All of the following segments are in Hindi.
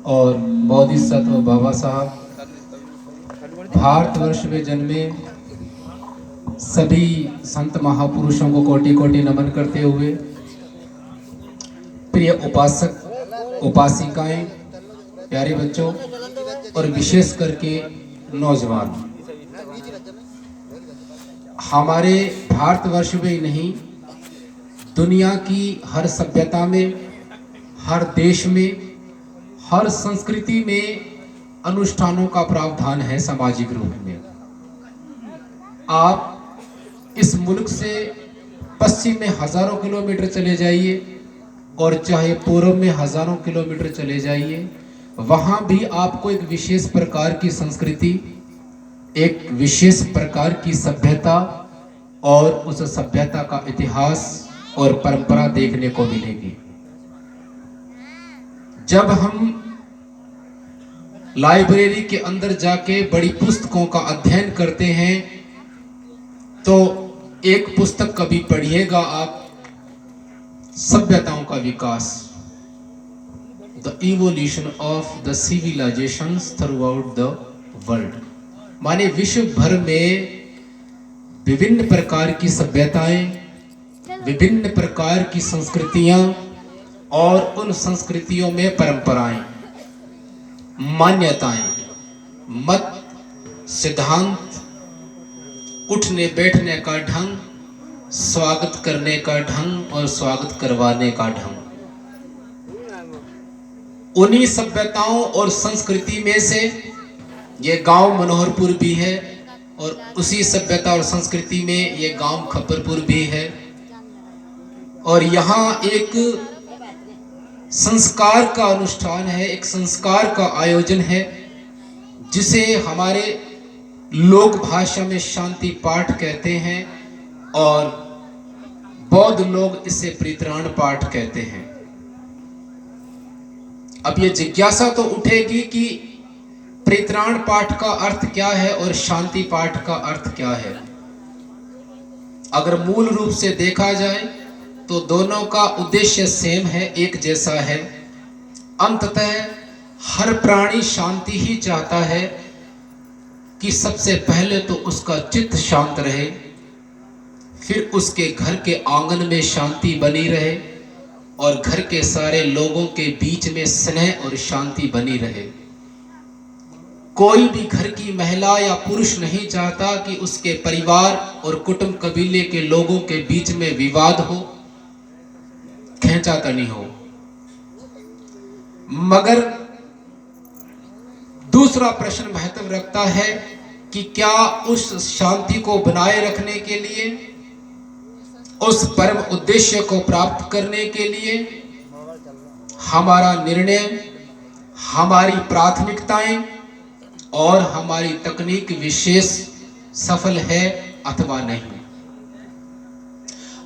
और बोधिसत्व बाबा साहब भारतवर्ष में जन्मे सभी संत महापुरुषों को कोटि कोटि नमन करते हुए, प्रिय उपासक उपासिकाएं, प्यारे बच्चों और विशेष करके नौजवान, हमारे भारतवर्ष में ही नहीं, दुनिया की हर सभ्यता में, हर देश में, हर संस्कृति में अनुष्ठानों का प्रावधान है सामाजिक रूप में। आप इस मुल्क से पश्चिम में हजारों किलोमीटर चले जाइए और चाहे पूर्व में हजारों किलोमीटर चले जाइए, वहां भी आपको एक विशेष प्रकार की संस्कृति, एक विशेष प्रकार की सभ्यता और उस सभ्यता का इतिहास और परंपरा देखने को मिलेगी। जब हम लाइब्रेरी के अंदर जाके बड़ी पुस्तकों का अध्ययन करते हैं तो एक पुस्तक कभी पढ़िएगा आप, सभ्यताओं का विकास, the evolution of the civilizations throughout the world, माने विश्व भर में विभिन्न प्रकार की सभ्यताएं, विभिन्न प्रकार की संस्कृतियां और उन संस्कृतियों में परंपराएं, मान्यताएं, मत, सिद्धांत, उठने बैठने का ढंग, स्वागत करने का ढंग और स्वागत करवाने का ढंग, उन्हीं सभ्यताओं और संस्कृति में से ये गांव मनोहरपुर भी है और उसी सभ्यता और संस्कृति में ये गांव खप्परपुर भी है। और यहाँ एक संस्कार का अनुष्ठान है, एक संस्कार का आयोजन है, जिसे हमारे लोक भाषा में शांति पाठ कहते हैं और बौद्ध लोग इसे परित्राण पाठ कहते हैं। अब ये जिज्ञासा तो उठेगी कि परित्राण पाठ का अर्थ क्या है और शांति पाठ का अर्थ क्या है। अगर मूल रूप से देखा जाए तो दोनों का उद्देश्य सेम है, एक जैसा है। अंततः हर प्राणी शांति ही चाहता है कि सबसे पहले तो उसका चित्त शांत रहे, फिर उसके घर के आंगन में शांति बनी रहे और घर के सारे लोगों के बीच में स्नेह और शांति बनी रहे। कोई भी घर की महिला या पुरुष नहीं चाहता कि उसके परिवार और कुटुंब कबीले के लोगों के बीच में विवाद हो, खींचातानी हो। मगर दूसरा प्रश्न महत्व रखता है कि क्या उस शांति को बनाए रखने के लिए, उस परम उद्देश्य को प्राप्त करने के लिए हमारा निर्णय, हमारी प्राथमिकताएं और हमारी तकनीक विशेष सफल है अथवा नहीं।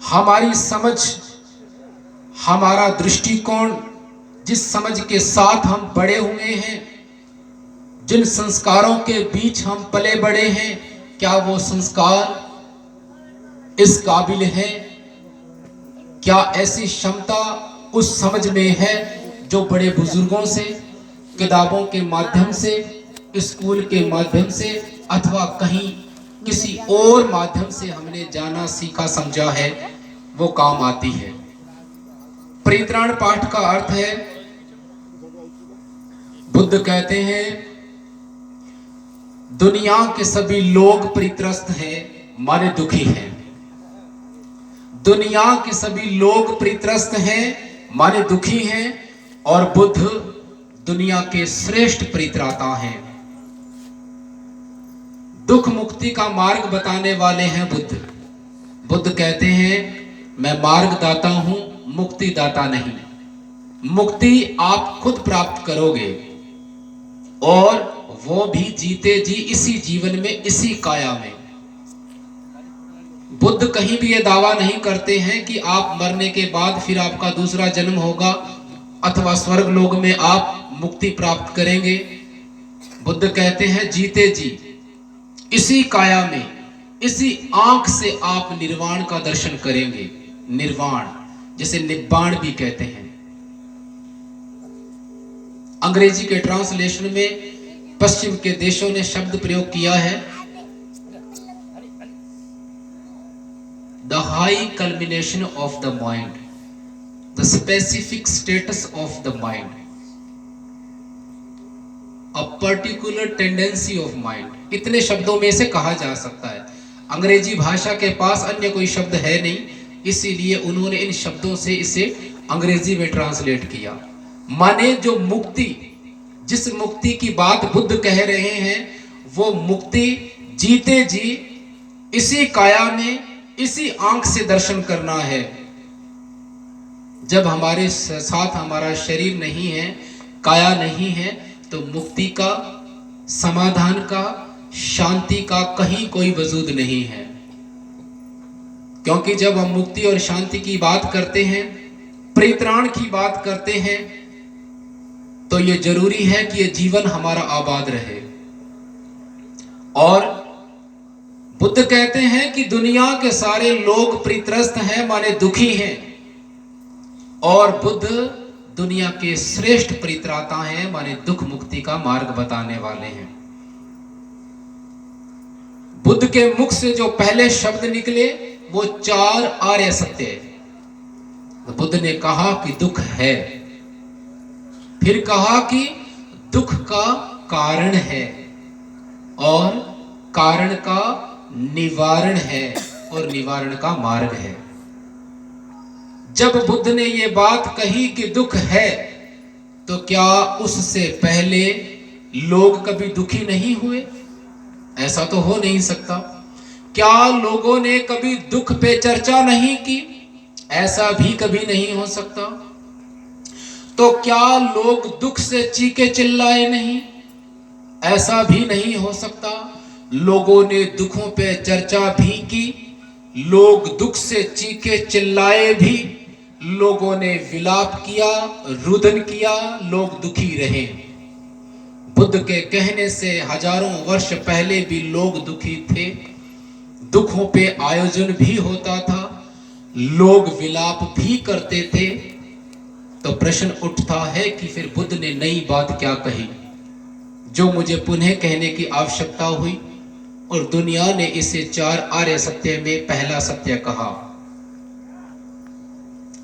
हमारी समझ, हमारा दृष्टिकोण, जिस समझ के साथ हम बड़े हुए हैं, जिन संस्कारों के बीच हम पले बड़े हैं, क्या वो संस्कार इस काबिल है? क्या ऐसी क्षमता उस समझ में है जो बड़े बुजुर्गों से, किताबों के माध्यम से, स्कूल के माध्यम से अथवा कहीं किसी और माध्यम से हमने जाना, सीखा, समझा है, वो काम आती है? परित्राण पाठ का अर्थ है, बुद्ध कहते हैं दुनिया के सभी लोग परित्रस्त हैं, माने दुखी हैं। दुनिया के सभी लोग परित्रस्त हैं, माने दुखी हैं, और बुद्ध दुनिया के श्रेष्ठ परित्राता हैं। दुख मुक्ति का मार्ग बताने वाले हैं बुद्ध। बुद्ध कहते हैं मैं मार्ग दाता हूं, मुक्ति दाता नहीं। मुक्ति आप खुद प्राप्त करोगे और वो भी जीते जी इसी जीवन में, इसी काया में। बुद्ध कहीं भी ये दावा नहीं करते हैं कि आप मरने के बाद फिर आपका दूसरा जन्म होगा अथवा स्वर्ग लोक में आप मुक्ति प्राप्त करेंगे। बुद्ध कहते हैं जीते जी इसी काया में, इसी आंख से आप निर्वाण का दर्शन करेंगे। निर्वाण जिसे निब्बाण भी कहते हैं। अंग्रेजी के ट्रांसलेशन में पश्चिम के देशों ने शब्द प्रयोग किया है the high culmination of the mind, the specific status of the mind, a particular tendency of mind. इतने शब्दों में से कहा जा सकता है। अंग्रेजी भाषा के पास अन्य कोई शब्द है नहीं, इसीलिए उन्होंने इन शब्दों से इसे अंग्रेजी में ट्रांसलेट किया। माने जो मुक्ति, जिस मुक्ति की बात बुद्ध कह रहे हैं, वो मुक्ति जीते जी इसी काया में, इसी आंख से दर्शन करना है। जब हमारे साथ हमारा शरीर नहीं है, काया नहीं है, तो मुक्ति का, समाधान का, शांति का कहीं कोई वजूद नहीं है। क्योंकि जब हम मुक्ति और शांति की बात करते हैं, परित्राण की बात करते हैं, तो ये जरूरी है कि ये जीवन हमारा आबाद रहे। और बुद्ध कहते हैं कि दुनिया के सारे लोग परित्रस्त हैं, माने दुखी हैं, और बुद्ध दुनिया के श्रेष्ठ परित्राता हैं, माने दुख मुक्ति का मार्ग बताने वाले हैं। बुद्ध के मुख से जो पहले शब्द निकले वो 4 आर्य सत्य। तो बुद्ध ने कहा कि दुख है, फिर कहा कि दुख का कारण है और कारण का निवारण है और निवारण का मार्ग है। जब बुद्ध ने ये बात कही कि दुख है, तो क्या उससे पहले लोग कभी दुखी नहीं हुए? ऐसा तो हो नहीं सकता। क्या लोगों ने कभी दुख पे चर्चा नहीं की? ऐसा भी कभी नहीं हो सकता। तो क्या लोग दुख से चीखे चिल्लाए नहीं? ऐसा भी नहीं हो सकता। लोगों ने दुखों पे चर्चा भी की, लोग दुख से चीखे चिल्लाए भी, लोगों ने विलाप किया, रुदन किया, लोग दुखी रहे। बुद्ध के कहने से हजारों वर्ष पहले भी लोग दुखी थे, दुखों पे आयोजन भी होता था, लोग विलाप भी करते थे। तो प्रश्न उठता है कि फिर बुद्ध ने नई बात क्या कही जो मुझे पुनः कहने की आवश्यकता हुई, और दुनिया ने इसे 4 आर्य सत्य में पहला सत्य कहा।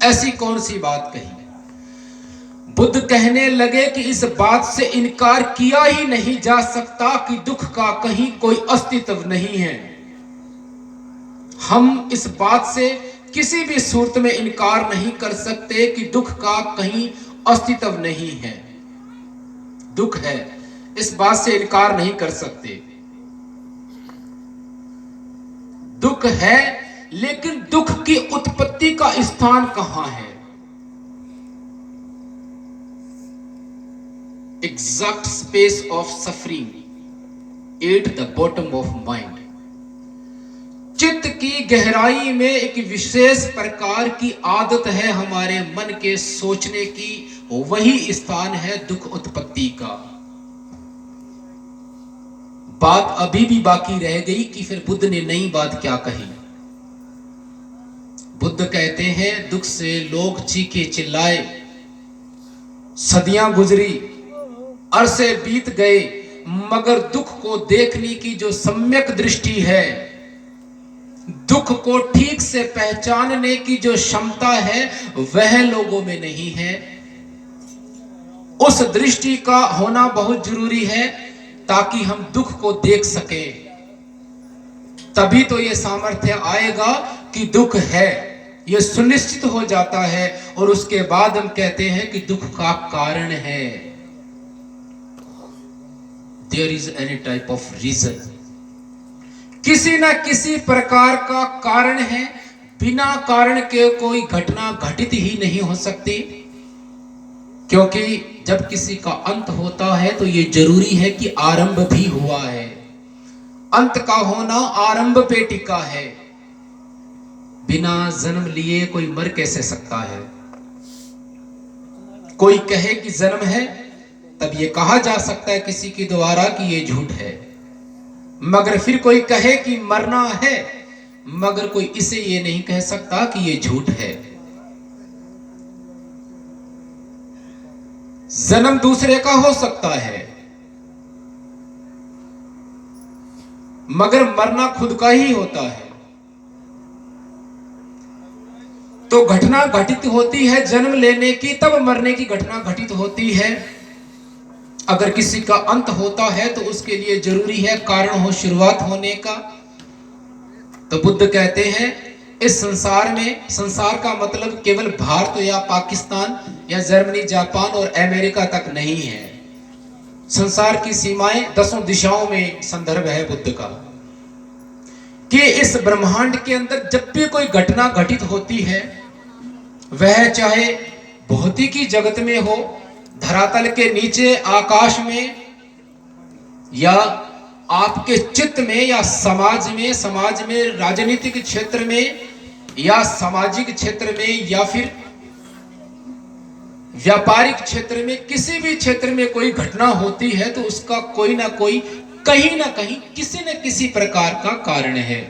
ऐसी कौन सी बात कही? बुद्ध कहने लगे कि इस बात से इनकार किया ही नहीं जा सकता कि दुख का कहीं कोई अस्तित्व नहीं है। हम इस बात से किसी भी सूरत में इनकार नहीं कर सकते कि दुख का कहीं अस्तित्व नहीं है। दुख है, इस बात से इनकार नहीं कर सकते। दुख है, लेकिन दुख की उत्पत्ति का स्थान कहां है? Exact space of suffering at the bottom of mind. चित्त की गहराई में एक विशेष प्रकार की आदत है हमारे मन के सोचने की, वही स्थान है दुख उत्पत्ति का। बात अभी भी बाकी रह गई कि फिर बुद्ध ने नई बात क्या कही। बुद्ध कहते हैं दुख से लोग चीखे चिल्लाए, सदियां गुजरी, अरसे बीत गए, मगर दुख को देखने की जो सम्यक दृष्टि है, दुख को ठीक से पहचानने की जो क्षमता है, वह लोगों में नहीं है। उस दृष्टि का होना बहुत जरूरी है ताकि हम दुख को देख सके। तभी तो यह सामर्थ्य आएगा कि दुख है, यह सुनिश्चित हो जाता है, और उसके बाद हम कहते हैं कि दुख का कारण है। There is any type of reason, किसी ना किसी प्रकार का कारण है। बिना कारण के कोई घटना घटित ही नहीं हो सकती, क्योंकि जब किसी का अंत होता है तो यह जरूरी है कि आरंभ भी हुआ है। अंत का होना आरंभ पे टिका है। बिना जन्म लिए कोई मर कैसे सकता है? कोई कहे कि जन्म है, तब यह कहा जा सकता है किसी के द्वारा कि यह झूठ है। मगर फिर कोई कहे कि मरना है, मगर कोई इसे यह नहीं कह सकता कि यह झूठ है। जन्म दूसरे का हो सकता है, मगर मरना खुद का ही होता है। तो घटना घटित होती है जन्म लेने की, तब मरने की घटना घटित होती है। अगर किसी का अंत होता है तो उसके लिए जरूरी है कारण हो शुरुआत होने का। तो बुद्ध कहते हैं इस संसार में, संसार का मतलब केवल भारत या पाकिस्तान या जर्मनी, जापान और अमेरिका तक नहीं है। संसार की सीमाएं 10 दिशाओं में संदर्भ है बुद्ध का, कि इस ब्रह्मांड के अंदर जब भी कोई घटना घटित होती है, वह चाहे भौतिकी जगत में हो, धरातल के नीचे आकाश में, या आपके चित्त में, या समाज में राजनीतिक क्षेत्र में, या सामाजिक क्षेत्र में, या फिर व्यापारिक क्षेत्र में, किसी भी क्षेत्र में कोई घटना होती है तो उसका कोई ना कोई, कहीं ना कहीं, किसी न किसी प्रकार का कारण है।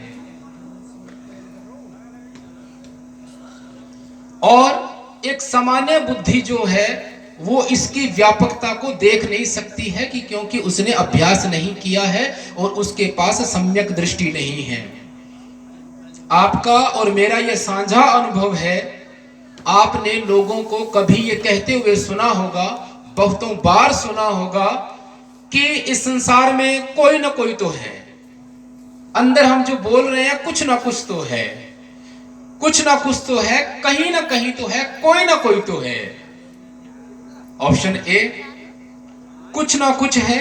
और एक सामान्य बुद्धि जो है वो इसकी व्यापकता को देख नहीं सकती है, कि क्योंकि उसने अभ्यास नहीं किया है और उसके पास सम्यक दृष्टि नहीं है। आपका और मेरा यह साझा अनुभव है। आपने लोगों को कभी ये कहते हुए सुना होगा, बहुतों बार सुना होगा, कि इस संसार में कोई ना कोई तो है। अंदर हम जो बोल रहे हैं कुछ ना कुछ तो है, कुछ ना कुछ तो है, कहीं ना कहीं तो है, कोई ना कोई तो है। ऑप्शन ए, कुछ ना कुछ है,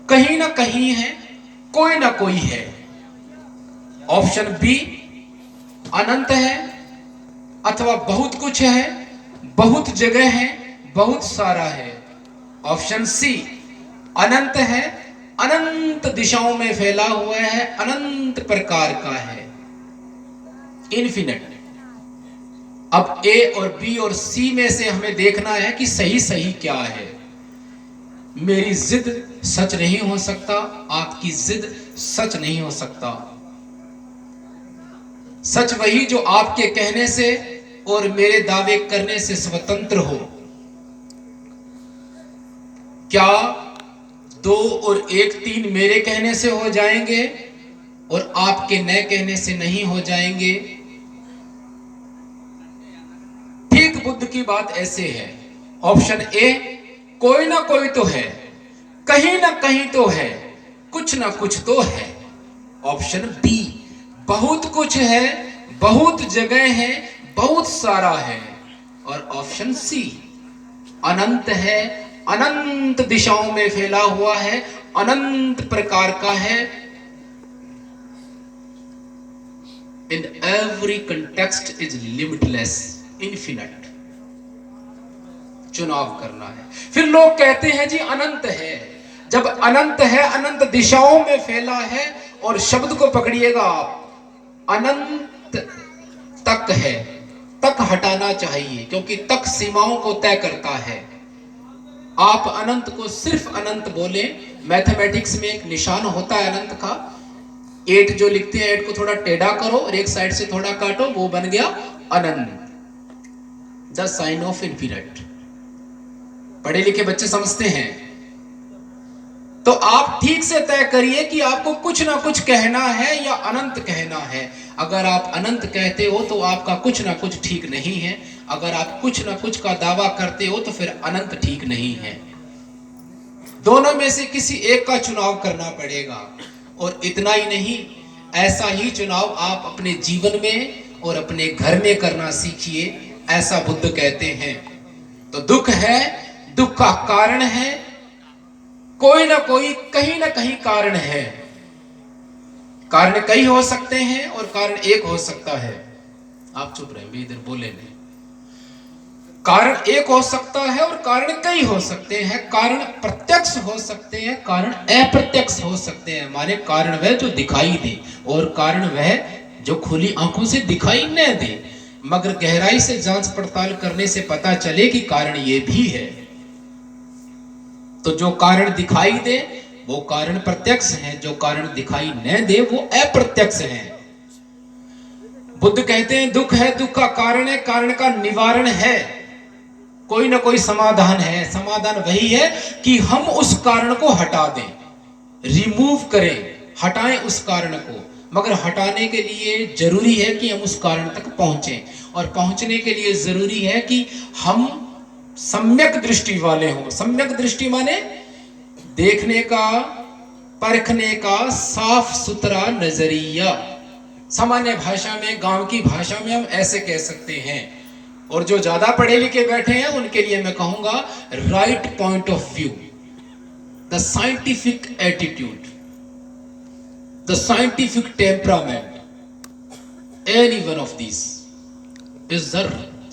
कहीं ना कहीं है, कोई ना कोई है। ऑप्शन बी, अनंत है अथवा बहुत कुछ है, बहुत जगह है, बहुत सारा है। ऑप्शन सी, अनंत है, अनंत दिशाओं में फैला हुआ है, अनंत प्रकार का है, इन्फिनिट। अब ए और बी और सी में से हमें देखना है कि सही सही क्या है। मेरी जिद सच नहीं हो सकता, आपकी जिद सच नहीं हो सकता। सच वही जो आपके कहने से और मेरे दावे करने से स्वतंत्र हो। क्या 2 और 1 3 मेरे कहने से हो जाएंगे और आपके नए कहने से नहीं हो जाएंगे? ठीक बुद्ध की बात ऐसे है। ऑप्शन ए, कोई ना कोई तो है, कहीं ना कहीं तो है, कुछ ना कुछ तो है। ऑप्शन बी, बहुत कुछ है, बहुत जगह है, बहुत सारा है। और ऑप्शन सी, अनंत है, अनंत दिशाओं में फैला हुआ है, अनंत प्रकार का है। In every context is limitless, infinite. चुनाव करना है। फिर लोग कहते हैं जी अनंत है। जब अनंत है, अनंत दिशाओं में फैला है, और शब्द को पकड़िएगा आप, अनंत तक है, तक हटाना चाहिए, क्योंकि तक सीमाओं को तय करता है। आप अनंत को सिर्फ अनंत बोले। मैथमेटिक्स में एक निशान होता है अनंत का, 8 जो लिखते हैं, 8 को थोड़ा टेढ़ा करो और एक साइड से थोड़ा काटो, वो बन गया अनंत, द साइन ऑफ इन्फिनिट। पढ़े लिखे बच्चे समझते हैं। तो आप ठीक से तय करिए कि आपको कुछ ना कुछ कहना है या अनंत कहना है। अगर आप अनंत कहते हो तो आपका कुछ ना कुछ ठीक नहीं है। अगर आप कुछ ना कुछ का दावा करते हो तो फिर अनंत ठीक नहीं है। दोनों में से किसी एक का चुनाव करना पड़ेगा। और इतना ही नहीं, ऐसा ही चुनाव आप अपने जीवन में और अपने घर में करना सीखिए, ऐसा बुद्ध कहते हैं। तो दुख है, दुख का कारण है, कोई ना कोई, कहीं ना कहीं कारण है। कारण कई हो सकते हैं और कारण एक हो सकता है। आप चुप रहे, भी इधर बोले नहीं। कारण एक हो सकता है और कारण कई हो सकते हैं। कारण प्रत्यक्ष हो सकते हैं, कारण अप्रत्यक्ष हो सकते हैं। माने कारण वह जो दिखाई दे और कारण वह जो खुली आंखों से दिखाई न दे, मगर गहराई से जांच पड़ताल करने से पता चले कि कारण ये भी है। तो जो कारण दिखाई दे वो कारण प्रत्यक्ष है, जो कारण दिखाई न दे वो अप्रत्यक्ष है। बुद्ध कहते हैं दुख है, दुख का कारण है, कारण का निवारण है। कोई ना कोई समाधान है। समाधान वही है कि हम उस कारण को हटा दें, रिमूव करें, हटाएं उस कारण को। मगर हटाने के लिए जरूरी है कि हम उस कारण तक पहुंचें, और पहुंचने के लिए जरूरी है कि हम सम्यक दृष्टि वाले हों। सम्यक दृष्टि माने देखने का, परखने का साफ सुथरा नजरिया। सामान्य भाषा में, गांव की भाषा में हम ऐसे कह सकते हैं। और जो ज्यादा पढ़े लिखे बैठे हैं उनके लिए मैं कहूंगा right point of view, the scientific attitude, the scientific temperament, any one of this is the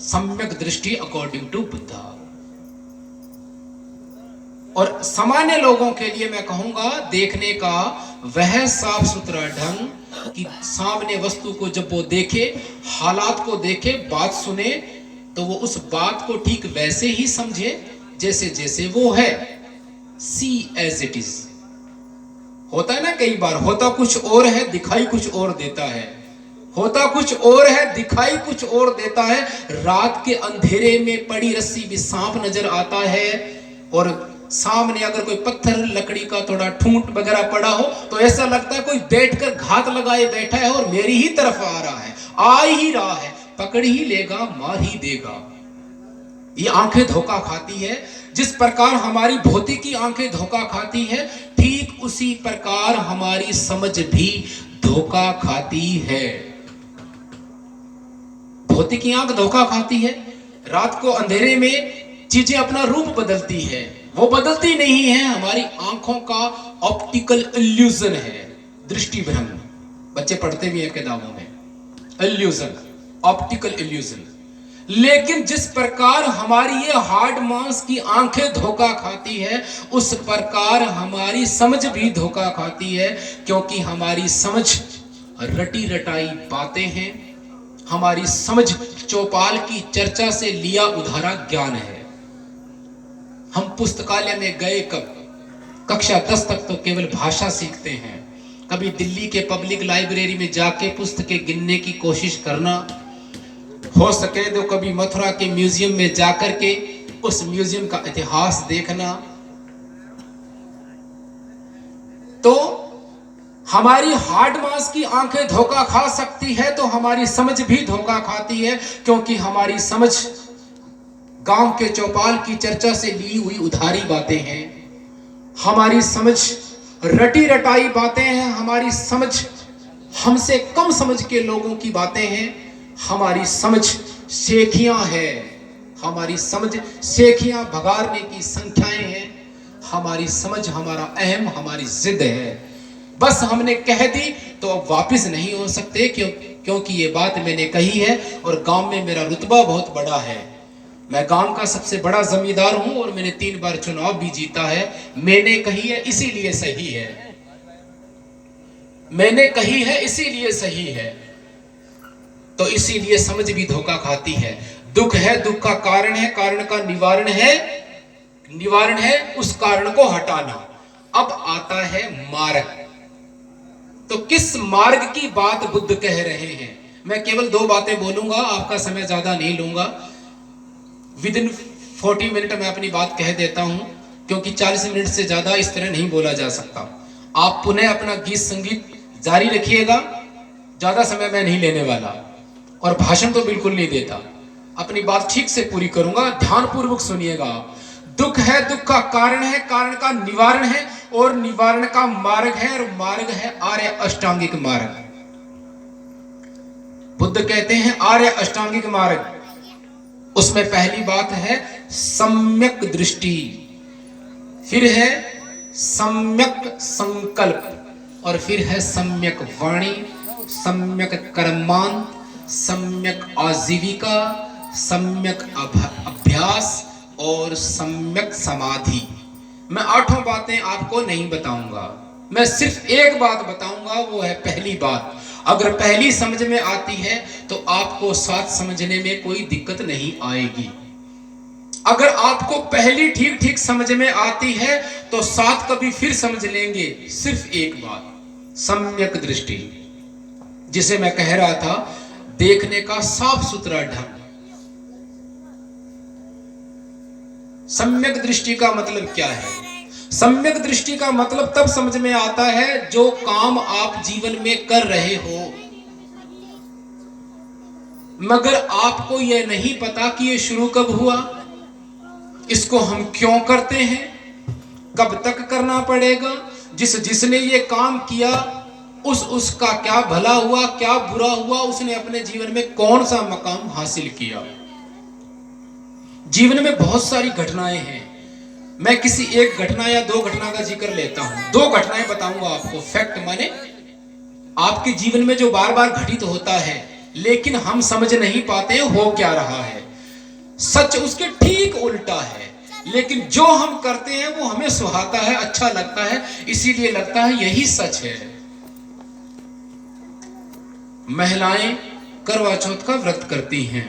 सम्यक दृष्टि अकॉर्डिंग टू बुद्धा। और सामान्य लोगों के लिए मैं कहूंगा देखने का वह साफ सुथरा ढंग कि सामने वस्तु को जब वो देखे, हालात को देखे, बात सुने, तो वो उस बात को ठीक वैसे ही समझे जैसे जैसे वो है। सी एज इट इज। होता है ना, कई बार होता कुछ और है, दिखाई कुछ और देता है। होता कुछ और है, दिखाई कुछ और देता है। रात के अंधेरे में पड़ी रस्सी भी सांप नजर आता है, और सामने अगर कोई पत्थर, लकड़ी का थोड़ा ठूंठ वगैरह पड़ा हो तो ऐसा लगता है कोई बैठकर घात लगाए बैठा है और मेरी ही तरफ आ रहा है, आ ही रहा है, पकड़ ही लेगा, मार ही देगा। ये आंखें धोखा खाती है। जिस प्रकार हमारी भौतिकी आंखें धोखा खाती है, ठीक उसी प्रकार हमारी समझ भी धोखा खाती है। भौतिकी आंख धोखा खाती है। रात को अंधेरे में चीजें अपना रूप बदलती है, वो बदलती नहीं है, हमारी आंखों का ऑप्टिकल इल्यूजन है, दृष्टि भ्रम। बच्चे पढ़ते भी हैं किताबों में, इल्यूजन, ऑप्टिकल इल्यूजन। लेकिन जिस प्रकार हमारी ये हार्ड मांस की आंखें धोखा खाती है, उस प्रकार हमारी समझ भी धोखा खाती है, क्योंकि हमारी समझ रटी रटाई बातें हैं। हमारी समझ चौपाल की चर्चा से लिया उधारा ज्ञान है। हम पुस्तकालय में गए कब? कक्षा 10 तक तो केवल भाषा सीखते हैं। कभी दिल्ली के पब्लिक लाइब्रेरी में जाके पुस्तकें गिनने की कोशिश करना, हो सके तो कभी मथुरा के म्यूजियम में जाकर के उस म्यूजियम का इतिहास देखना। तो हमारी हार्ड मांस की आंखें धोखा खा सकती है, तो हमारी समझ भी धोखा खाती है, क्योंकि हमारी समझ गांव के चौपाल की चर्चा से ली हुई उधारी बातें हैं। हमारी समझ रटी रटाई बातें हैं। हमारी समझ हमसे कम समझ के लोगों की बातें हैं। हमारी समझ सेखियां है। हमारी समझ सेखियां भगाड़ने की संख्याएं हैं। हमारी समझ हमारा अहम, हमारी जिद है। बस हमने कह दी तो अब वापस नहीं हो सकते, क्योंकि ये बात मैंने कही है और गांव में मेरा रुतबा बहुत बड़ा है। मैं गांव का सबसे बड़ा जमींदार हूं और मैंने 3 बार चुनाव भी जीता है। मैंने कही है इसीलिए सही है। मैंने कही है इसीलिए सही है। तो इसीलिए समझ भी धोखा खाती है। दुख है, दुख का कारण है, कारण का निवारण है, निवारण है उस कारण को हटाना। अब आता है मार्ग। तो किस मार्ग की बात बुद्ध कह रहे हैं? मैं केवल 2 बातें बोलूंगा, आपका समय ज्यादा नहीं लूंगा। विदिन 40 मिनट में अपनी बात कह देता हूं, क्योंकि 40 मिनट से ज्यादा इस तरह नहीं बोला जा सकता। आप पुनः अपना गीत संगीत जारी रखिएगा, ज्यादा समय मैं नहीं लेने वाला, और भाषण तो बिल्कुल नहीं देता। अपनी बात ठीक से पूरी करूंगा, ध्यानपूर्वक सुनिएगा। दुख है, दुख का कारण है, कारण का निवारण है, और निवारण का मार्ग है, और मार्ग है आर्य अष्टांगिक मार्ग। बुद्ध कहते हैं आर्य अष्टांगिक मार्ग। उसमें पहली बात है सम्यक दृष्टि, फिर है सम्यक संकल्प, और फिर है सम्यक वाणी, सम्यक कर्मान, सम्यक आजीविका, सम्यक अभ्यास और सम्यक समाधि। मैं 8 बातें आपको नहीं बताऊंगा, मैं सिर्फ एक बात बताऊंगा, वो है पहली बात। अगर पहली समझ में आती है तो आपको 7 समझने में कोई दिक्कत नहीं आएगी। अगर आपको पहली ठीक ठीक समझ में आती है तो 7 कभी फिर समझ लेंगे। सिर्फ एक बात, सम्यक दृष्टि, जिसे मैं कह रहा था, देखने का साफ सुथरा ढंग। सम्यक दृष्टि का मतलब क्या है? सम्यक दृष्टि का मतलब तब समझ में आता है जो काम आप जीवन में कर रहे हो मगर आपको यह नहीं पता कि यह शुरू कब हुआ, इसको हम क्यों करते हैं, कब तक करना पड़ेगा, जिसने ये काम किया उसका क्या भला हुआ क्या बुरा हुआ, उसने अपने जीवन में कौन सा मकाम हासिल किया। जीवन में बहुत सारी घटनाएं हैं, मैं किसी एक घटना या दो घटना का जिक्र लेता हूं। दो घटनाएं बताऊंगा आपको, फैक्ट माने आपके जीवन में जो बार बार घटित होता है लेकिन हम समझ नहीं पाते हो क्या रहा है। सच उसके ठीक उल्टा है, लेकिन जो हम करते हैं वो हमें सुहाता है, अच्छा लगता है, इसीलिए लगता है यही सच है। महिलाएं करवा चौथ का व्रत करती हैं।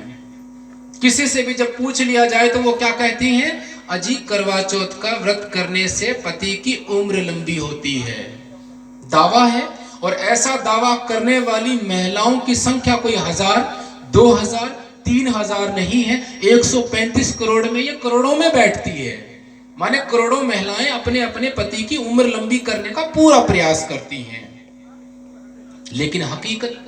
किसी से भी जब पूछ लिया जाए तो वो क्या कहती हैं? अजी करवा चौथ का व्रत करने से पति की उम्र लंबी होती है। दावा है, और ऐसा दावा करने वाली महिलाओं की संख्या कोई 1000, 2000, 3000 नहीं है, 135 करोड़ में, ये करोड़ों में बैठती है। माने करोड़ों महिलाएं अपने अपने पति की उम्र लंबी करने का पूरा प्रयास करती हैं। लेकिन हकीकत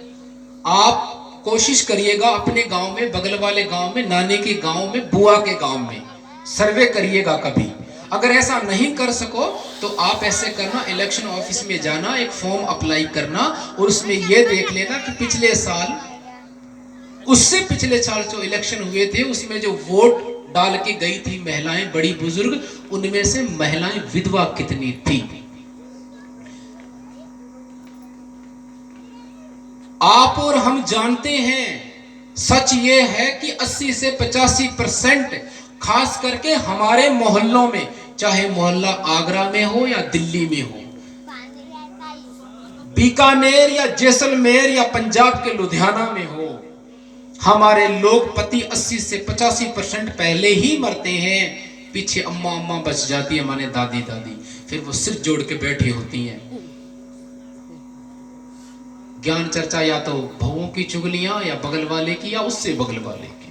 आप कोशिश करिएगा अपने गांव में, बगल वाले गांव में, नाने के गांव में, बुआ के गांव में सर्वे करिएगा कभी। अगर ऐसा नहीं कर सको तो आप ऐसे करना, इलेक्शन ऑफिस में जाना, एक फॉर्म अप्लाई करना और उसमें यह देख लेना कि पिछले साल, उससे पिछले साल जो इलेक्शन हुए थे उसमें जो वोट डाल के गई थी महिलाएं बड़ी बुजुर्ग, उनमें से महिलाएं विधवा कितनी थी। आप और हम जानते हैं, सच ये है कि 80 से 85% खास करके हमारे मोहल्लों में, चाहे मोहल्ला आगरा में हो या दिल्ली में हो, बीकानेर या जैसलमेर या पंजाब के लुधियाना में हो, हमारे लोग पति 80 से 85% पहले ही मरते हैं। पीछे अम्मा अम्मा बच जाती है, माने दादी दादी, फिर वो सिर जोड़ के बैठी होती हैं। ज्ञान चर्चा या तो बहुओं की चुगलियां या बगल वाले की या उससे बगल वाले की,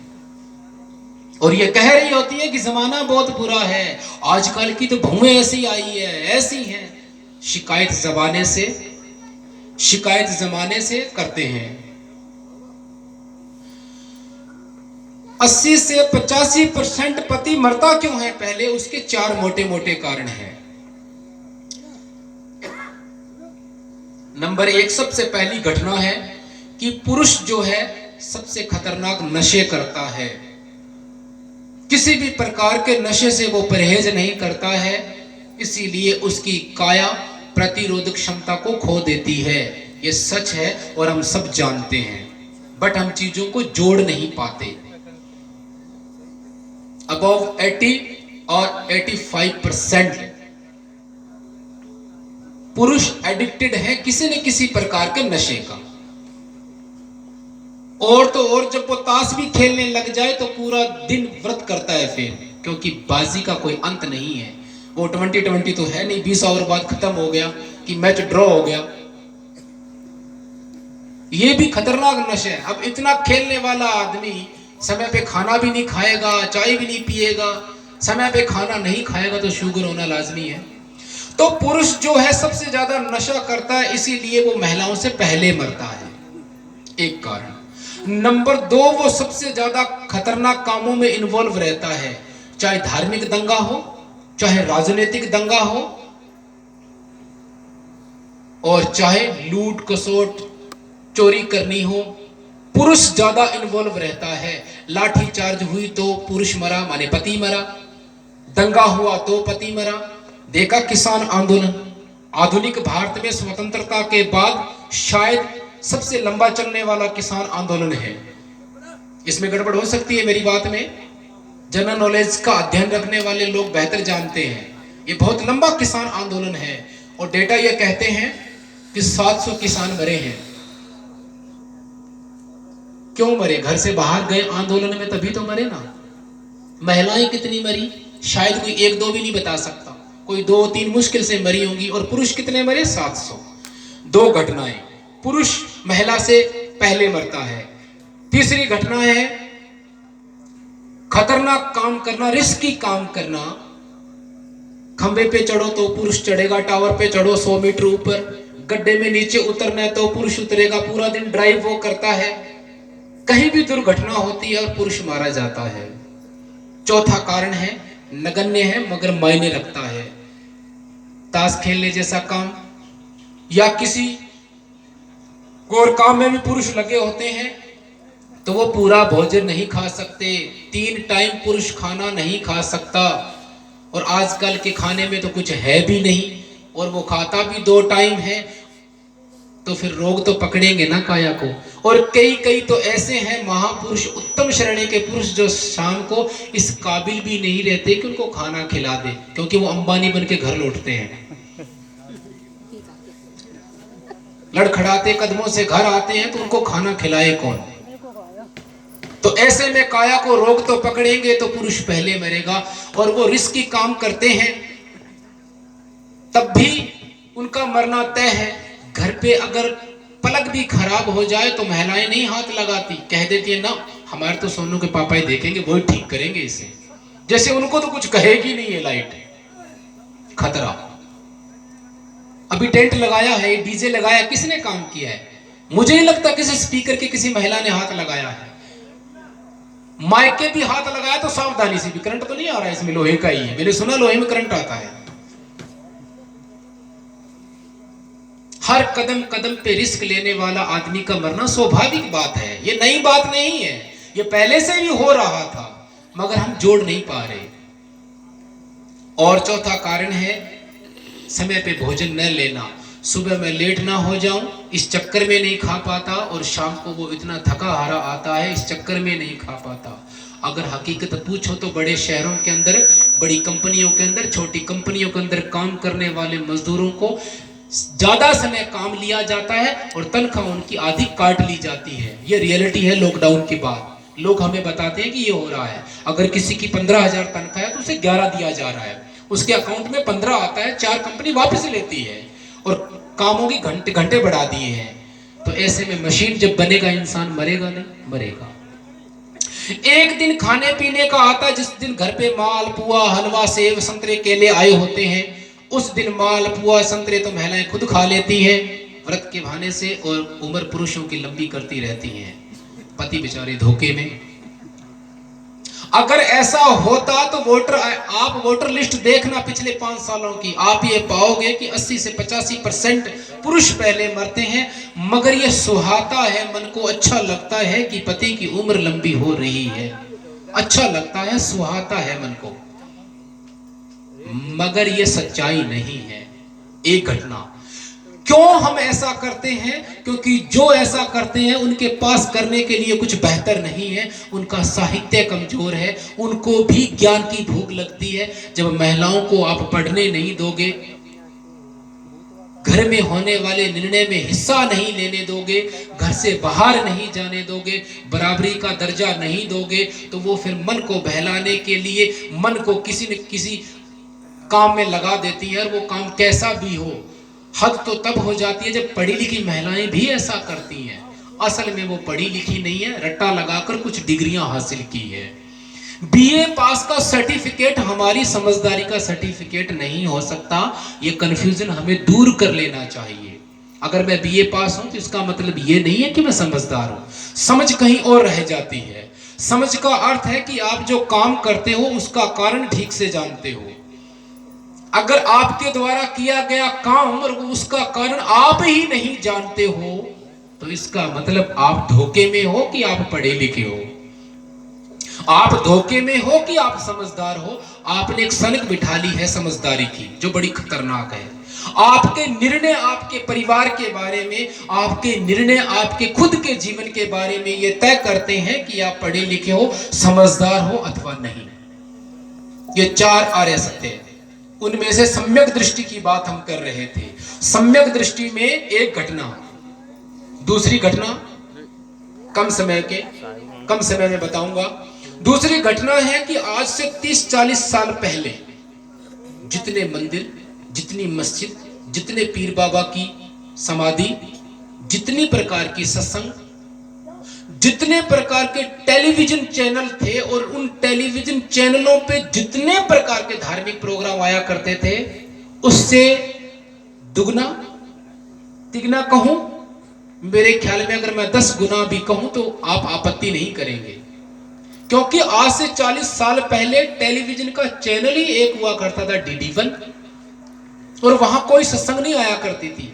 और ये कह रही होती है कि जमाना बहुत बुरा है, आजकल की तो बहुएं ऐसी आई है, ऐसी हैं। शिकायत जमाने से करते हैं। 80 से 85% पति मरता क्यों है? पहले उसके 4 मोटे मोटे कारण हैं। नंबर 1, सबसे पहली घटना है कि पुरुष जो है सबसे खतरनाक नशे करता है। किसी भी प्रकार के नशे से वो परहेज नहीं करता है, इसीलिए उसकी काया प्रतिरोधक क्षमता को खो देती है। ये सच है और हम सब जानते हैं, बट हम चीजों को जोड़ नहीं पाते। अबव 80 और 85% पुरुष एडिक्टेड है किसी न किसी प्रकार के नशे का। और तो और जब वो ताश भी खेलने लग जाए तो पूरा दिन व्रत करता है फिर, क्योंकि बाजी का कोई अंत नहीं है। वो 2020 तो है नहीं, 20 ओवर बाद खत्म हो गया कि मैच ड्रॉ हो गया। ये भी खतरनाक नशा है। अब इतना खेलने वाला आदमी समय पे खाना भी नहीं खाएगा, चाय भी नहीं पिएगा, समय पे खाना नहीं खाएगा तो शुगर होना लाजमी है। तो पुरुष जो है सबसे ज्यादा नशा करता है, इसीलिए वो महिलाओं से पहले मरता है, एक कारण। नंबर 2, वो सबसे ज्यादा खतरनाक कामों में इन्वॉल्व रहता है, चाहे धार्मिक दंगा हो, चाहे राजनीतिक दंगा हो, और चाहे लूट खसोट चोरी करनी हो, पुरुष ज्यादा इन्वॉल्व रहता है। लाठी चार्ज हुई तो पुरुष मरा, माने पति मरा। दंगा हुआ तो पति मरा। देखा किसान आंदोलन, आधुनिक भारत में स्वतंत्रता के बाद शायद सबसे लंबा चलने वाला किसान आंदोलन है। इसमें गड़बड़ हो सकती है मेरी बात में, जनरल नॉलेज का अध्ययन रखने वाले लोग बेहतर जानते हैं। ये बहुत लंबा किसान आंदोलन है और डेटा ये कहते हैं कि 700 किसान मरे हैं। क्यों मरे? घर से बाहर गए आंदोलन में, तभी तो मरे ना। महिलाएं कितनी मरी? शायद कोई 1-2 भी नहीं बता सकता, कोई 2-3 मुश्किल से मरी होंगी। और पुरुष कितने मरे? 700। 2 घटनाएं, पुरुष महिला से पहले मरता है। तीसरी घटना है खतरनाक काम करना, रिस्की काम करना। खंबे पे चढ़ो तो पुरुष चढ़ेगा, टावर पे चढ़ो 100 मीटर ऊपर, गड्ढे में नीचे उतरना है तो पुरुष उतरेगा, पूरा दिन ड्राइव वो करता है। कहीं भी दुर्घटना होती है और पुरुष मारा जाता है। चौथा कारण है, नगण्य है मगर मायने रखता है। ताश खेलने जैसा काम या किसी और काम में भी पुरुष लगे होते हैं तो वो पूरा भोजन नहीं खा सकते। 3 टाइम पुरुष खाना नहीं खा सकता, और आजकल के खाने में तो कुछ है भी नहीं, और वो खाता भी 2 टाइम है, तो फिर रोग तो पकड़ेंगे ना काया को। और कई तो ऐसे हैं महापुरुष, उत्तम श्रेणी के पुरुष, जो शाम को इस काबिल भी नहीं रहते कि उनको खाना खिला दे, क्योंकि वो अंबानी बन के घर लौटते हैं। लड़खड़ाते कदमों से घर आते हैं तो उनको खाना खिलाए कौन। तो ऐसे में काया को रोग तो पकड़ेंगे तो पुरुष पहले मरेगा। और वो रिस्की काम करते हैं तब भी उनका मरना तय है। घर पे अगर पलक भी खराब हो जाए तो महिलाएं नहीं हाथ लगाती, कह देती है ना हमारे तो सोनू के पापा ही देखेंगे, वो ही ठीक करेंगे इसे, जैसे उनको तो कुछ कहेगी नहीं है लाइट। खतरा। अभी टेंट लगाया है, डीजे लगाया, किसने काम किया है? मुझे नहीं लगता किसी स्पीकर के किसी महिला ने हाथ लगाया है। माइक के भी हाथ लगाया तो सावधानी से भी, करंट तो नहीं आ रहा है इसमें, लोहे का ही है, मैंने सुना लोहे में करंट आता है। हर कदम कदम पे रिस्क लेने वाला आदमी का मरना स्वाभाविक बात है, ये नई बात नहीं है, ये पहले से भी हो रहा था मगर हम जोड़ नहीं पा रहे। और चौथा कारण है समय पे भोजन न लेना। सुबह मैं लेट ना हो जाऊं इस चक्कर में नहीं खा पाता, और शाम को वो इतना थका हारा आता है इस चक्कर में नहीं खा पाता। अगर हकीकत पूछो तो बड़े शहरों के अंदर, बड़ी कंपनियों के अंदर, छोटी कंपनियों के अंदर काम करने वाले मजदूरों को ज्यादा समय काम लिया जाता है और तनख्वाह उनकी आधी काट ली जाती है। ये रियलिटी है लॉकडाउन के बाद। लोग हमें बताते हैं कि ये हो रहा है। अगर किसी की 15,000 तनख्वाह है तो उसे 11 दिया जा रहा है, उसके अकाउंट में 15 आता है, 4 कंपनी वापस लेती है और कामों की घंटे बढ़ा दिए हैं। तो ऐसे में मशीन जब बनेगा इंसान मरेगा नहीं? मरेगा। एक दिन खाने पीने का आता है जिस दिन घर पे माल पुआ हलवा सेव संतरे केले आए होते हैं, उस दिन माल पुआ संतरे तो महिलाएं खुद खा लेती हैं व्रत के बहाने से, और उम्र पुरुषों की लंबी करती रहती हैं, पति बेचारे धोखे में। अगर ऐसा होता तो आप वोटर लिस्ट देखना पिछले 5 सालों की, आप ये पाओगे कि 80 से 85% पुरुष पहले मरते हैं। मगर ये सुहाता है, मन को अच्छा लगता है कि पति की उम्र लंबी हो रही है, अच्छा लगता है, सुहाता है मन को, मगर ये सच्चाई नहीं है। एक घटना। क्यों हम ऐसा करते हैं? क्योंकि जो ऐसा करते हैं उनके पास करने के लिए कुछ बेहतर नहीं है, उनका साहित्य कमजोर है, उनको भी ज्ञान की भूख लगती है। जब महिलाओं को आप पढ़ने नहीं दोगे, घर में होने वाले निर्णय में हिस्सा नहीं लेने दोगे, घर से बाहर नहीं जाने दोगे, बराबरी का दर्जा नहीं दोगे, तो वो फिर मन को बहलाने के लिए मन को किसी न किसी काम में लगा देती है, और वो काम कैसा भी हो। हद तो तब हो जाती है जब पढ़ी लिखी महिलाएं भी ऐसा करती हैं। असल में वो पढ़ी लिखी नहीं है, रट्टा लगाकर कुछ डिग्रियां हासिल की है। बीए पास का सर्टिफिकेट हमारी समझदारी का सर्टिफिकेट नहीं हो सकता। ये कंफ्यूजन हमें दूर कर लेना चाहिए। अगर मैं बीए पास हूं तो इसका मतलब ये नहीं है कि मैं समझदार हूं। समझ कहीं और रह जाती है। समझ का अर्थ है कि आप जो काम करते हो उसका कारण ठीक से जानते हो। अगर आपके द्वारा किया गया काम और उसका कारण आप ही नहीं जानते हो तो इसका मतलब आप धोखे में हो कि आप पढ़े लिखे हो, आप धोखे में हो कि आप समझदार हो। आपने एक सनक बिठा ली है समझदारी की, जो बड़ी खतरनाक है। आपके निर्णय आपके परिवार के बारे में, आपके निर्णय आपके खुद के जीवन के बारे में ये तय करते हैं कि आप पढ़े लिखे हो, समझदार हो अथवा नहीं। ये 4 आर्य सत्य हैं। उनमें से सम्यक दृष्टि की बात हम कर रहे थे। सम्यक दृष्टि में एक घटना, दूसरी घटना कम समय में बताऊंगा। दूसरी घटना है कि आज से 30-40 साल पहले जितने मंदिर, जितनी मस्जिद, जितने पीर बाबा की समाधि, जितनी प्रकार की सत्संग, जितने प्रकार के टेलीविजन चैनल थे और उन टेलीविजन चैनलों पे जितने प्रकार के धार्मिक प्रोग्राम आया करते थे, उससे दुगना तिगना कहूं, मेरे ख्याल में अगर मैं 10 गुना भी कहूं तो आप आपत्ति नहीं करेंगे। क्योंकि आज से 40 साल पहले टेलीविजन का चैनल ही एक हुआ करता था, DD1, और वहां कोई सत्संग नहीं आया करती थी।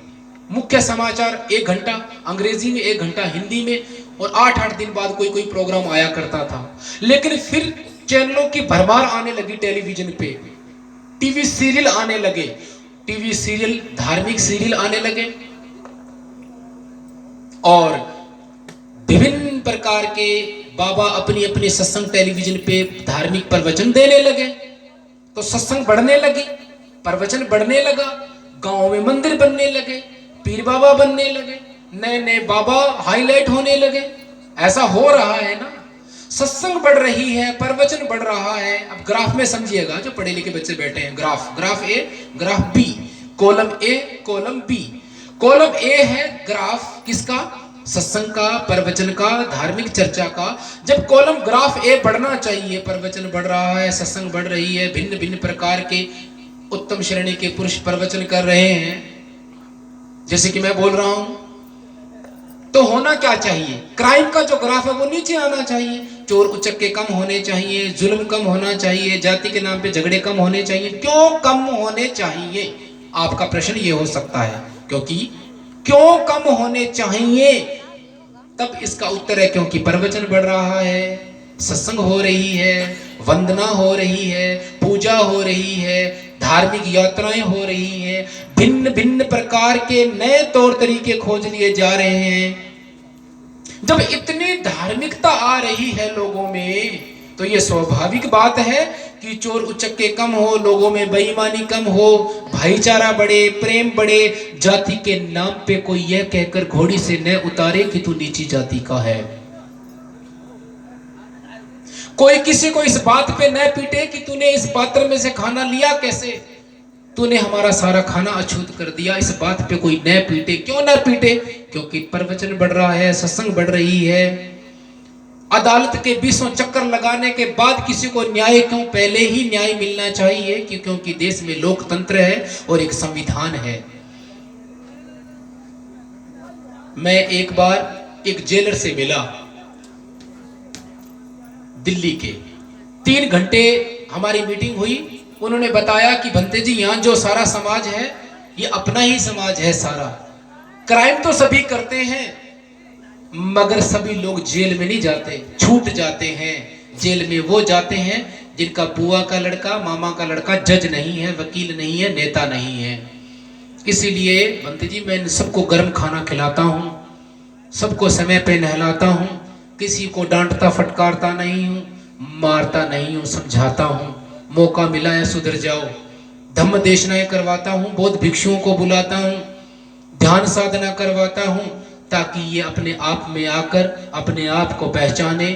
मुख्य समाचार 1 घंटा अंग्रेजी में, 1 घंटा हिंदी में, और 8-8 दिन बाद कोई प्रोग्राम आया करता था। लेकिन फिर चैनलों की भरमार आने लगी टेलीविजन पे, टीवी सीरियल आने लगे, टीवी सीरियल, धार्मिक सीरियल आने लगे, और विभिन्न प्रकार के बाबा अपनी अपनी सत्संग टेलीविजन पे धार्मिक प्रवचन देने लगे। तो सत्संग बढ़ने लगी, प्रवचन बढ़ने लगा, गांव में मंदिर बनने लगे, पीर बाबा बनने लगे, नए नए बाबा हाईलाइट होने लगे। ऐसा हो रहा है ना, सत्संग बढ़ रही है, प्रवचन बढ़ रहा है। अब ग्राफ में समझिएगा, जो पढ़े लिखे बच्चे बैठे हैं, graph A, graph B, column A, column B. Column A है ग्राफ किसका? सत्संग का, प्रवचन का, धार्मिक चर्चा का। जब कॉलम ग्राफ ए बढ़ना चाहिए, प्रवचन बढ़ रहा है, सत्संग बढ़ रही है, भिन्न भिन्न प्रकार के उत्तम श्रेणी के पुरुष प्रवचन कर रहे हैं, जैसे कि मैं बोल रहा हूं, तो होना क्या चाहिए? क्राइम का जो ग्राफ है वो नीचे आना चाहिए, चोर उचक्के कम होने चाहिए, जुल्म कम होना चाहिए, जाति के नाम पे झगड़े कम होने चाहिए। क्यों कम होने चाहिए? आपका प्रश्न ये हो सकता है, क्योंकि क्यों कम होने चाहिए? तब इसका उत्तर है क्योंकि प्रवचन बढ़ रहा है, सत्संग हो रही है, वंदना हो रही है, पूजा हो रही है, धार्मिक यात्राएं हो रही हैं, भिन्न भिन्न प्रकार के नए तौर तरीके खोज लिए जा रहे हैं। जब इतनी धार्मिकता आ रही है लोगों में, तो ये स्वाभाविक बात है कि चोर उचक्के कम हो, लोगों में बेईमानी कम हो, भाईचारा बढ़े, प्रेम बढ़े। जाति के नाम पे कोई यह कहकर घोड़ी से न उतारे कि तू नीची जाति का है, कोई किसी को इस बात पे न पीटे कि तूने इस पात्र में से खाना लिया कैसे, तूने हमारा सारा खाना अछूत कर दिया। इस बात पे कोई न पीटे। क्यों न पीटे? क्योंकि प्रवचन बढ़ रहा है, सत्संग बढ़ रही है। अदालत के 20 चक्कर लगाने के बाद किसी को न्याय क्यों? पहले ही न्याय मिलना चाहिए, क्योंकि देश में लोकतंत्र है और एक संविधान है। मैं एक बार एक जेलर से मिला, दिल्ली के। 3 घंटे हमारी मीटिंग हुई। उन्होंने बताया कि भंते जी, यहाँ जो सारा समाज है ये अपना ही समाज है सारा। क्राइम तो सभी करते हैं, मगर सभी लोग जेल में नहीं जाते, छूट जाते हैं। जेल में वो जाते हैं जिनका बुआ का लड़का, मामा का लड़का जज नहीं है, वकील नहीं है, नेता नहीं है। इसीलिए भंते जी, मैं सबको गर्म खाना खिलाता हूँ, सबको समय पे नहलाता हूँ, किसी को डांटता फटकारता नहीं हूँ, मारता नहीं हूँ, समझाता हूँ। मौका मिला है सुधर जाओ। धम्म देशनाएं करवाता हूँ, बौद्ध भिक्षुओं को बुलाता हूँ, ध्यान साधना करवाता हूँ, ताकि ये अपने आप में आकर अपने आप को पहचाने।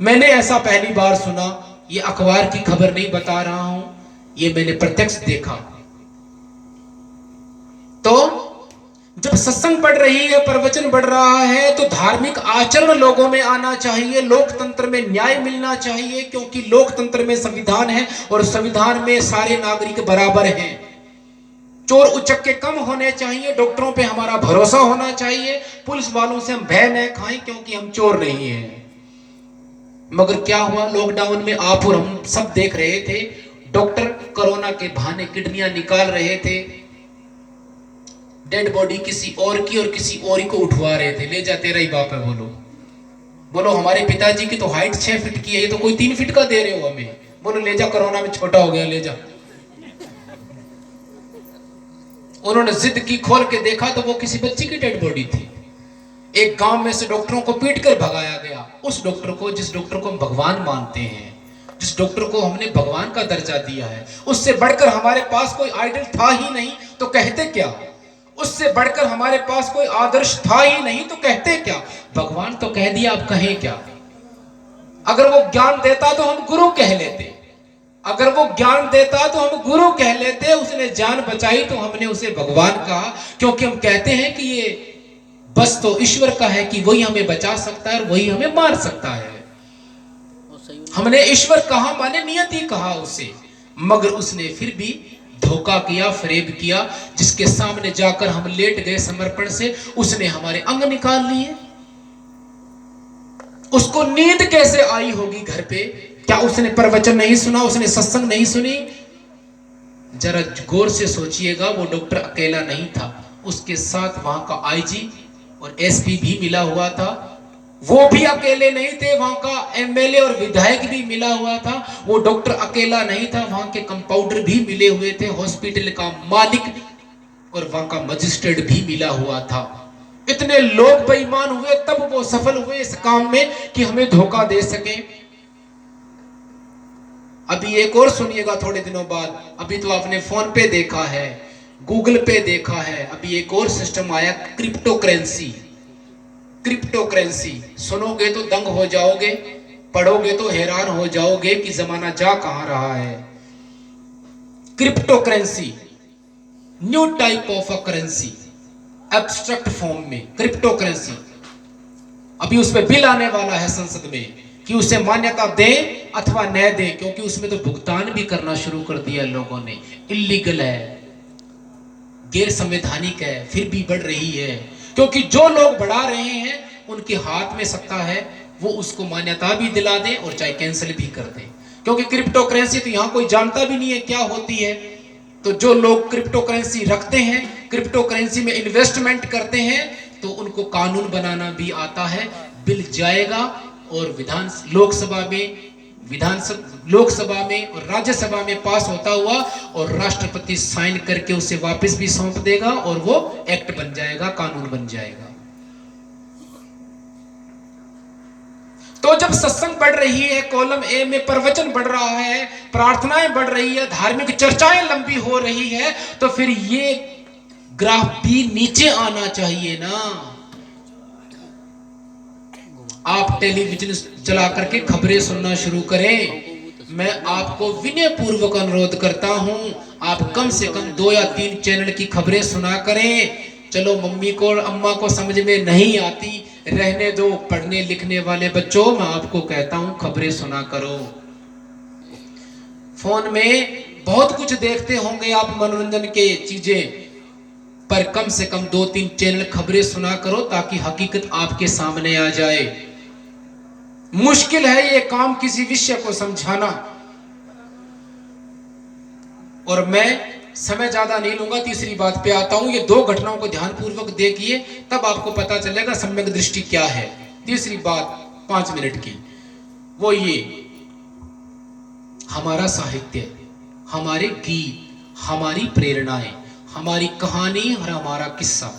मैंने ऐसा पहली बार सुना, ये अखबार की खबर नहीं बता रहा हूं, ये मैंने प्रत्यक्ष देखा। तो जब सत्संग बढ़ रही है, प्रवचन बढ़ रहा है, तो धार्मिक आचरण लोगों में आना चाहिए, लोकतंत्र में न्याय मिलना चाहिए, क्योंकि लोकतंत्र में संविधान है और संविधान में सारे नागरिक बराबर हैं। चोर उचक्के कम होने चाहिए, डॉक्टरों पे हमारा भरोसा होना चाहिए, पुलिस वालों से हम भय न खाएं क्योंकि हम चोर नहीं हैं। मगर क्या हुआ, लॉकडाउन में आप और हम सब देख रहे थे, डॉक्टर कोरोना के बहाने किडनियां निकाल रहे थे, डेड बॉडी किसी और की और किसी और को उठवा रहे थे, ले जा तेरा ही बाप है। बोलो बोलो, हमारे पिताजी की तो हाइट 6 फीट की है, ये तो कोई 3 फीट का दे रहे हो हमें। बोलो ले जा, कोरोना में छोटा हो गया, ले जा। उन्होंने जिद की, खोल के देखा तो वो किसी बच्ची की डेड बॉडी थी। एक गांव में से डॉक्टरों को पीट कर भगाया गया। उस डॉक्टर को, जिस डॉक्टर को हम भगवान मानते हैं, जिस डॉक्टर को हमने भगवान का दर्जा दिया है, उससे बढ़कर हमारे पास कोई आइडल था ही नहीं, तो कहते क्या? उससे बढ़कर हमारे पास कोई आदर्श था ही नहीं, तो कहते क्या? भगवान तो कह दिया, अब कहें क्या? अगर वो ज्ञान देता तो हम गुरु कह लेते, अगर वो ज्ञान देता तो हम गुरु कह लेते, उसने जान बचाई तो हमने उसे भगवान कहा, क्योंकि हम कहते हैं कि ये बस तो ईश्वर का है कि वही हमें बचा सकता है और वही हमें मार सकता है। हमने ईश्वर कहा माने नियति कहा उसे, मगर उसने फिर भी धोखा किया, फरेब किया। जिसके सामने जाकर हम लेट गए समर्पण से, उसने हमारे अंग निकाल लिए। उसको नींद कैसे आई होगी घर पे? क्या उसने प्रवचन नहीं सुना? उसने सत्संग नहीं सुनी? जरा गौर से सोचिएगा। वो डॉक्टर अकेला नहीं था, उसके साथ वहां का आईजी और एसपी भी मिला हुआ था। वो भी अकेले नहीं थे, वहां का एमएलए और विधायक भी मिला हुआ था। वो डॉक्टर अकेला नहीं था, वहां के कंपाउंडर भी मिले हुए थे, हॉस्पिटल का मालिक और वहां का मजिस्ट्रेट भी मिला हुआ था। इतने लोग बेईमान हुए तब वो सफल हुए इस काम में कि हमें धोखा दे सके। अभी एक और सुनिएगा थोड़े दिनों बाद। अभी तो आपने फोन पे देखा है, गूगल पे देखा है, अभी एक और सिस्टम आया, क्रिप्टो करेंसी। क्रिप्टो करेंसी सुनोगे तो दंग हो जाओगे, पढ़ोगे तो हैरान हो जाओगे कि जमाना जा कहां रहा है। Crypto currency, new type of a currency, abstract form में क्रिप्टो करेंसी। अभी उसमें बिल आने वाला है संसद में कि उसे मान्यता दें अथवा न दें, क्योंकि उसमें तो भुगतान भी करना शुरू कर दिया लोगों ने। इलीगल है, गैर संवैधानिक है, फिर भी बढ़ रही है, क्योंकि जो लोग बढ़ा रहे हैं उनके हाथ में सत्ता है, वो उसको मान्यता भी दिला दें और चाहे कैंसिल भी कर दें। क्योंकि क्रिप्टो करेंसी तो यहां कोई जानता भी नहीं है क्या होती है। तो जो लोग क्रिप्टो करेंसी रखते हैं, क्रिप्टो करेंसी में इन्वेस्टमेंट करते हैं, तो उनको कानून बनाना भी आता है। बिल जाएगा और लोकसभा में और राज्यसभा में पास होता हुआ और राष्ट्रपति साइन करके उसे वापस भी सौंप देगा और वो एक्ट बन जाएगा, कानून बन जाएगा। तो जब सत्संग बढ़ रही है, कॉलम ए में प्रवचन बढ़ रहा है, प्रार्थनाएं बढ़ रही है, धार्मिक चर्चाएं लंबी हो रही है, तो फिर ये ग्राफ भी नीचे आना चाहिए ना। आप टेलीविजन चला करके खबरें सुनना शुरू करें। मैं आपको विनय पूर्वक अनुरोध करता हूं, आप कम से कम 2 या 3 चैनल की खबरें सुना करें। चलो मम्मी को और अम्मा को समझ में नहीं आती, रहने दो। पढ़ने लिखने वाले बच्चों, मैं आपको कहता हूं खबरें सुना करो। फोन में बहुत कुछ देखते होंगे आप मनोरंजन के चीजें, पर कम से कम 2-3 चैनल खबरें सुना करो ताकि हकीकत आपके सामने आ जाए। मुश्किल है ये काम किसी विषय को समझाना, और मैं समय ज्यादा नहीं लूंगा, तीसरी बात पे आता हूं। ये 2 घटनाओं को ध्यानपूर्वक देखिए, तब आपको पता चलेगा सम्यक दृष्टि क्या है। तीसरी बात 5 मिनट की, वो ये, हमारा साहित्य, हमारे गीत, हमारी प्रेरणाएं, हमारी कहानी और हमारा किस्सा।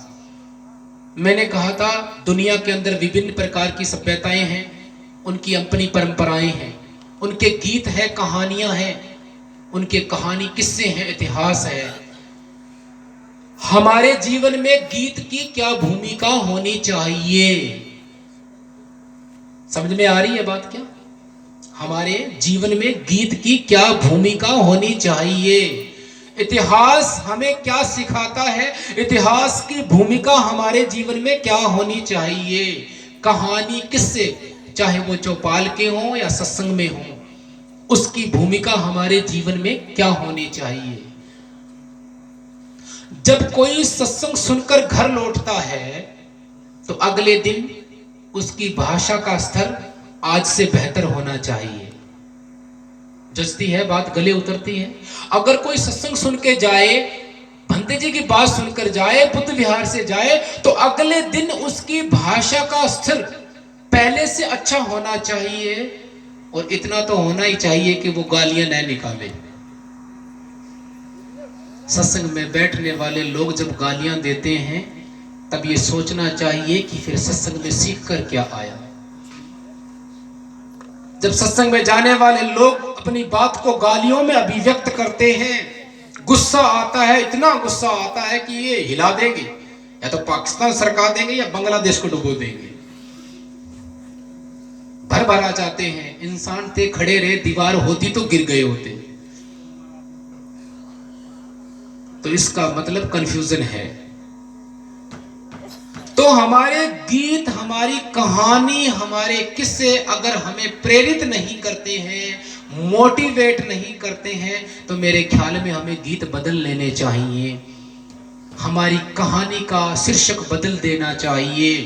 मैंने कहा था दुनिया के अंदर विभिन्न प्रकार की सभ्यताएं हैं, उनकी अपनी परंपराएं हैं, उनके गीत है, कहानियां हैं, उनके कहानी किस्से हैं, इतिहास है। हमारे जीवन में गीत की क्या भूमिका होनी चाहिए? समझ में आ रही है बात क्या? हमारे जीवन में गीत की क्या भूमिका होनी चाहिए? इतिहास हमें क्या सिखाता है? इतिहास की भूमिका हमारे जीवन में क्या होनी चाहिए? कहानी किससे, चाहे वो चौपाल के हों या सत्संग में हों, उसकी भूमिका हमारे जीवन में क्या होनी चाहिए? जब कोई सत्संग सुनकर घर लौटता है तो अगले दिन उसकी भाषा का स्तर आज से बेहतर होना चाहिए। जचती है बात, गले उतरती है। अगर कोई सत्संग सुन के जाए, भंते जी की बात सुनकर जाए, बुद्ध विहार से जाए, तो अगले दिन उसकी भाषा का स्तर पहले से अच्छा होना चाहिए। और इतना तो होना ही चाहिए कि वो गालियां न निकाले। सत्संग में बैठने वाले लोग जब गालियां देते हैं, तब ये सोचना चाहिए कि फिर सत्संग में सीख कर क्या आया। जब सत्संग में जाने वाले लोग अपनी बात को गालियों में अभिव्यक्त करते हैं, गुस्सा आता है, इतना गुस्सा आता है कि ये हिला देंगे, या तो पाकिस्तान सरका देंगे या बांग्लादेश को डुबो देंगे। भर भर आ जाते हैं, इंसान थे खड़े रहे, दीवार होती तो गिर गए होते। तो इसका मतलब कंफ्यूजन है। तो हमारे गीत, हमारी कहानी, हमारे किस्से अगर हमें प्रेरित नहीं करते हैं, मोटिवेट नहीं करते हैं, तो मेरे ख्याल में हमें गीत बदल लेने चाहिए, हमारी कहानी का शीर्षक बदल देना चाहिए।